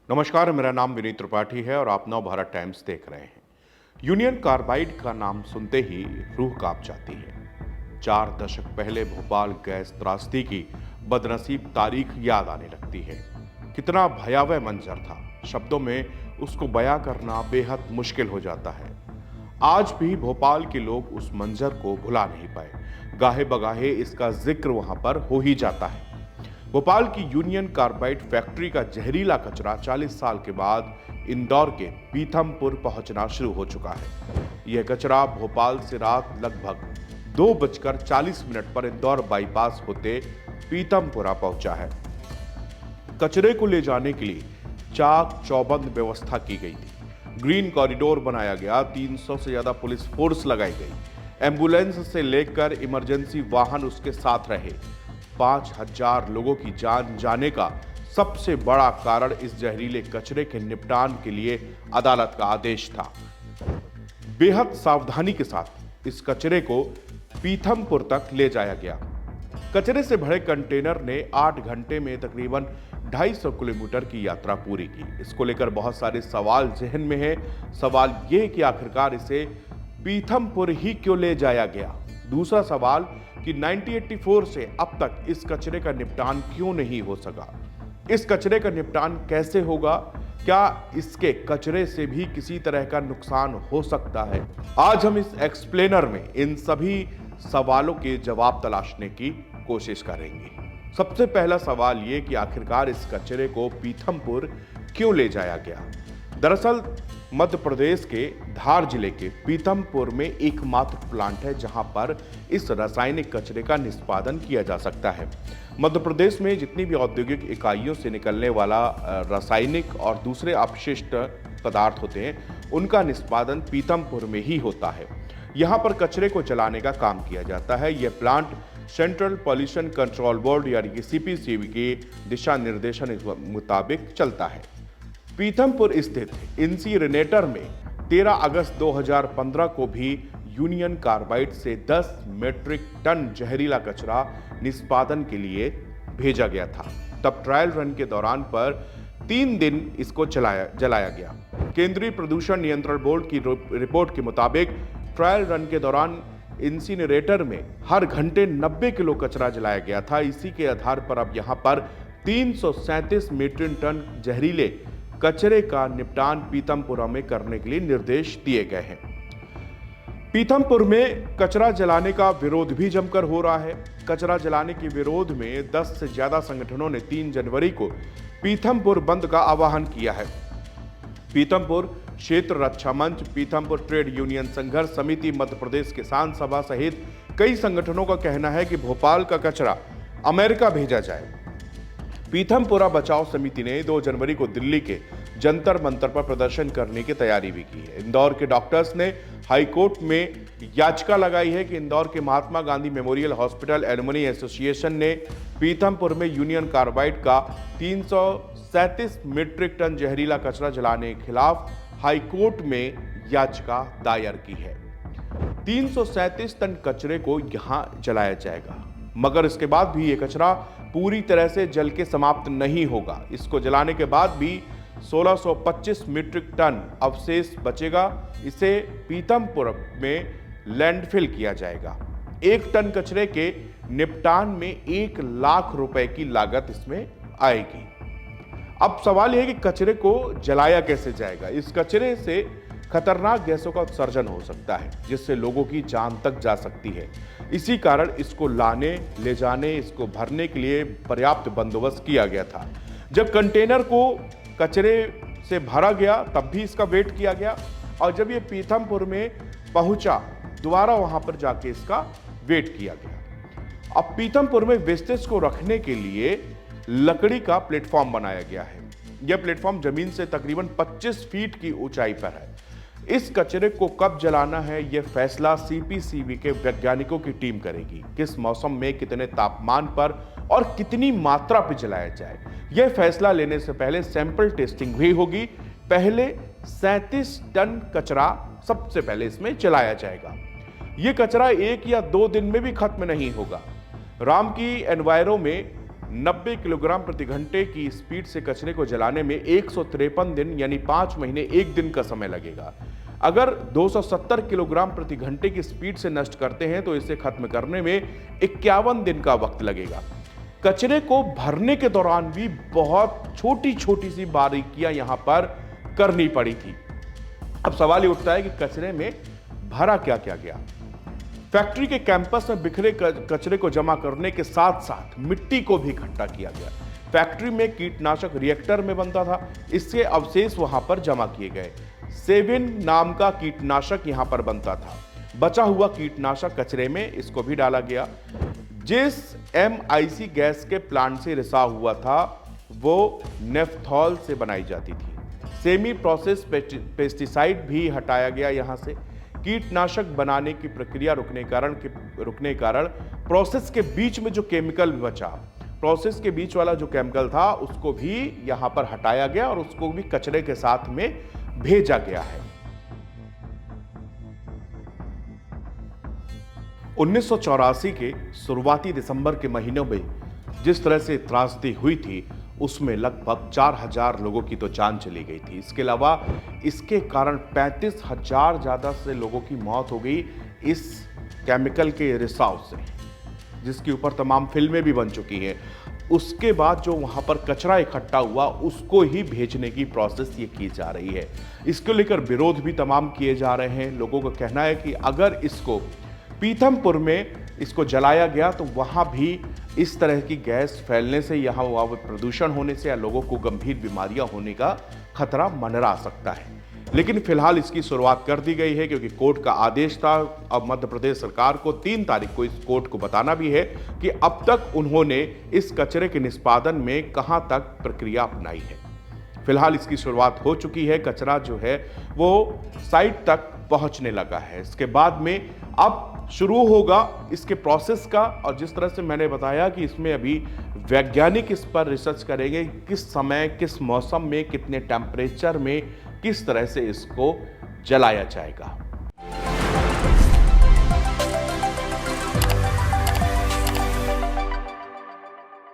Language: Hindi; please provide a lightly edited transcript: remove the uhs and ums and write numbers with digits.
नमस्कार, मेरा नाम विनीत त्रिपाठी है और आप नव भारत टाइम्स देख रहे हैं। यूनियन कार्बाइड का नाम सुनते ही रूह कांप जाती है। 4 दशक पहले भोपाल गैस त्रासदी की बदनसीब तारीख याद आने लगती है। कितना भयावह मंजर था, शब्दों में उसको बयां करना बेहद मुश्किल हो जाता है। आज भी भोपाल के लोग उस मंजर को भुला नहीं पाए। गाहे बगाहे इसका जिक्र वहां पर हो ही जाता है। भोपाल की यूनियन कार्बाइड फैक्ट्री का जहरीला कचरा 40 साल के बाद इंदौर के पीथमपुर पहुंचना शुरू हो चुका है। यह कचरा भोपाल से रात लगभग 2:40 पर इंदौर बाईपास होते पीथमपुरा पहुंचा है। कचरे को ले जाने के लिए चाक चौबंद व्यवस्था की गई थी। ग्रीन कॉरिडोर बनाया गया, 300 से ज्यादा पुलिस फोर्स लगाई गई। एम्बुलेंस से लेकर इमरजेंसी वाहन उसके साथ रहे। 5,000 लोगों की जान जाने का सबसे बड़ा कारण इस जहरीले कचरे के निपटान के लिए अदालत का आदेश था। बेहद सावधानी के साथ इस कचरे को पीथमपुर तक ले जाया गया। कचरे से भरे कंटेनर ने 8 घंटे में तकरीबन 250 किलोमीटर की यात्रा पूरी की। इसको लेकर बहुत सारे सवाल जहन में है। सवाल यह कि आखिरकार इसे पीथमपुर ही क्यों ले जाया गया। दूसरा सवाल कि 1984 से अब तक इस कचरे का निपटान क्यों नहीं हो सका। इस कचरे का निपटान कैसे होगा? क्या इसके कचरे से भी किसी तरह का नुकसान हो सकता है? आज हम इस एक्सप्लेनर में इन सभी सवालों के जवाब तलाशने की कोशिश करेंगे। सबसे पहला सवाल यह कि आखिरकार इस कचरे को पीथमपुर क्यों ले जाया गया। दरअसल मध्य प्रदेश के धार जिले के पीथमपुर में एकमात्र प्लांट है जहां पर इस रासायनिक कचरे का निष्पादन किया जा सकता है। मध्य प्रदेश में जितनी भी औद्योगिक इकाइयों से निकलने वाला रासायनिक और दूसरे अपशिष्ट पदार्थ होते हैं, उनका निष्पादन पीथमपुर में ही होता है। यहाँ पर कचरे को जलाने का काम किया जाता है। यह plant central pollution control board यानी कि सीपीसीबी के दिशा निर्देशन के मुताबिक चलता है। पीथमपुर स्थित इंसीनरेटर में 13 अगस्त 2015 को भी यूनियन कार्बाइड से 10 मीट्रिक टन जहरीला कचरा निष्पादन के लिए भेजा गया था। तब ट्रायल रन के दौरान पर 3 दिन इसको जलाया गया। केंद्रीय प्रदूषण नियंत्रण बोर्ड की रिपोर्ट के मुताबिक ट्रायल रन के दौरान इंसीनरेटर में हर घंटे 90 किलो कचरा जलाया गया था। इसी के आधार पर अब यहां पर 337 मीट्रिक टन जहरीले कचरे का निपटान पीथमपुरा में करने के लिए निर्देश दिए गए हैं। पीथमपुर में कचरा जलाने का विरोध भी जमकर हो रहा है। कचरा जलाने के विरोध में 10 से ज्यादा संगठनों ने 3 जनवरी को पीथमपुर बंद का आह्वान किया है। पीथमपुर क्षेत्र रक्षा मंच, पीथमपुर ट्रेड यूनियन संघर्ष समिति, मध्य प्रदेश किसान सभा सहित कई संगठनों का कहना है कि भोपाल का कचरा अमेरिका भेजा जाए। पीथमपुरा बचाओ समिति ने 2 जनवरी को दिल्ली के जंतर मंतर पर प्रदर्शन करने की तैयारी भी की है। इंदौर के डॉक्टर्स ने हाईकोर्ट में याचिका लगाई है कि इंदौर के Mahatma Gandhi memorial hospital alumni association ने पीथमपुर में यूनियन कार्बाइड का 337 मीट्रिक टन जहरीला कचरा जलाने के खिलाफ हाईकोर्ट में याचिका दायर की है। 337 टन कचरे को यहां जलाया जाएगा, मगर इसके बाद भी यह कचरा पूरी तरह से जल के समाप्त नहीं होगा। इसको जलाने के बाद भी 1625 मीट्रिक टन अवशेष बचेगा। इसे पीथमपुर में लैंडफिल किया जाएगा। 1 टन कचरे के निपटान में 1 लाख रुपए की लागत इसमें आएगी। अब सवाल यह है कि कचरे को जलाया कैसे जाएगा। इस कचरे से खतरनाक गैसों का उत्सर्जन हो सकता है, जिससे लोगों की जान तक जा सकती है। इसी कारण इसको लाने, ले जाने, इसको भरने के लिए पर्याप्त बंदोबस्त किया गया था। जब कंटेनर को कचरे से भरा गया तब भी इसका वेट किया गया, और जब ये पीथमपुर में पहुंचा दोबारा वहां पर जाके इसका वेट किया गया। अब पीथमपुर में वेस्टेज को रखने के लिए लकड़ी का प्लेटफॉर्म बनाया गया है। यह प्लेटफॉर्म जमीन से तकरीबन 25 फीट की ऊंचाई पर है। इस कचरे को कब जलाना है, यह फैसला सीपीसीबी के वैज्ञानिकों की टीम करेगी। किस मौसम में, कितने तापमान पर और कितनी मात्रा पर जलाया जाए, यह फैसला लेने से पहले सैंपल टेस्टिंग भी होगी। पहले 37 टन कचरा सबसे पहले इसमें जलाया जाएगा। यह कचरा 1 या 2 दिन में भी खत्म नहीं होगा। राम की एनवायरो में 90 किलोग्राम प्रति घंटे की स्पीड से कचरे को जलाने में 153 दिन यानी 5 महीने 1 दिन का समय लगेगा। अगर 270 किलोग्राम प्रति घंटे की स्पीड से नष्ट करते हैं तो इसे खत्म करने में 51 दिन का वक्त लगेगा। कचरे को भरने के दौरान भी बहुत छोटी छोटी सी बारीकियां यहां पर करनी पड़ी थी। अब सवाल ये उठता है कि कचरे में भरा क्या क्या गया। फैक्ट्री के कैंपस में बिखरे कचरे को जमा करने के साथ साथ मिट्टी को भी इकट्ठा किया गया। फैक्ट्री में कीटनाशक रिएक्टर में बनता था, इसके अवशेष वहां पर जमा किए गए। सेविन नाम का कीटनाशक यहां पर बनता था। बचा हुआ कीटनाशक कचरे में इसको भी डाला गया। जिस MIC गैस के प्लांट से रिसाव हुआ था वो नेफ्थॉल से बनाई जाती थी। सेमी प्रोसेस पेस्टिसाइड भी हटाया गया यहां से। कीटनाशक बनाने की प्रक्रिया रुकने कारण प्रोसेस के बीच में जो केमिकल बचा, प्रोसेस के बीच वाला जो केमिकल था उसको भी यहां पर हटाया गया और उसको भी कचरे के साथ में भेजा गया है। 1984 के शुरुआती दिसंबर के महीनों में जिस तरह से त्रासदी हुई थी उसमें लगभग 4000 लोगों की तो जान चली गई थी। इसके अलावा इसके कारण 35,000 ज़्यादा से लोगों की मौत हो गई इस केमिकल के रिसाव से, जिसके ऊपर तमाम फिल्में भी बन चुकी हैं। उसके बाद जो वहाँ पर कचरा इकट्ठा हुआ उसको ही भेजने की प्रोसेस ये की जा रही है। इसको लेकर विरोध भी तमाम किए जा रहे हैं। लोगों का कहना है कि अगर इसको पीथमपुर में इसको जलाया गया तो वहाँ भी इस तरह की गैस फैलने से, यहाँ प्रदूषण होने से या लोगों को गंभीर बीमारियां होने का खतरा मंडरा सकता है। लेकिन फिलहाल इसकी शुरुआत कर दी गई है क्योंकि कोर्ट का आदेश था। अब मध्य प्रदेश सरकार को 3 तारीख को इस कोर्ट को बताना भी है कि अब तक उन्होंने इस कचरे के निष्पादन में कहां तक प्रक्रिया अपनाई है। फिलहाल इसकी शुरुआत हो चुकी है। कचरा जो है वो साइट तक पहुंचने लगा है। इसके बाद में अब शुरू होगा इसके प्रोसेस का, और जिस तरह से मैंने बताया कि इसमें अभी वैज्ञानिक इस पर रिसर्च करेंगे किस समय, किस मौसम में, कितने टेम्परेचर में, किस तरह से इसको जलाया जाएगा।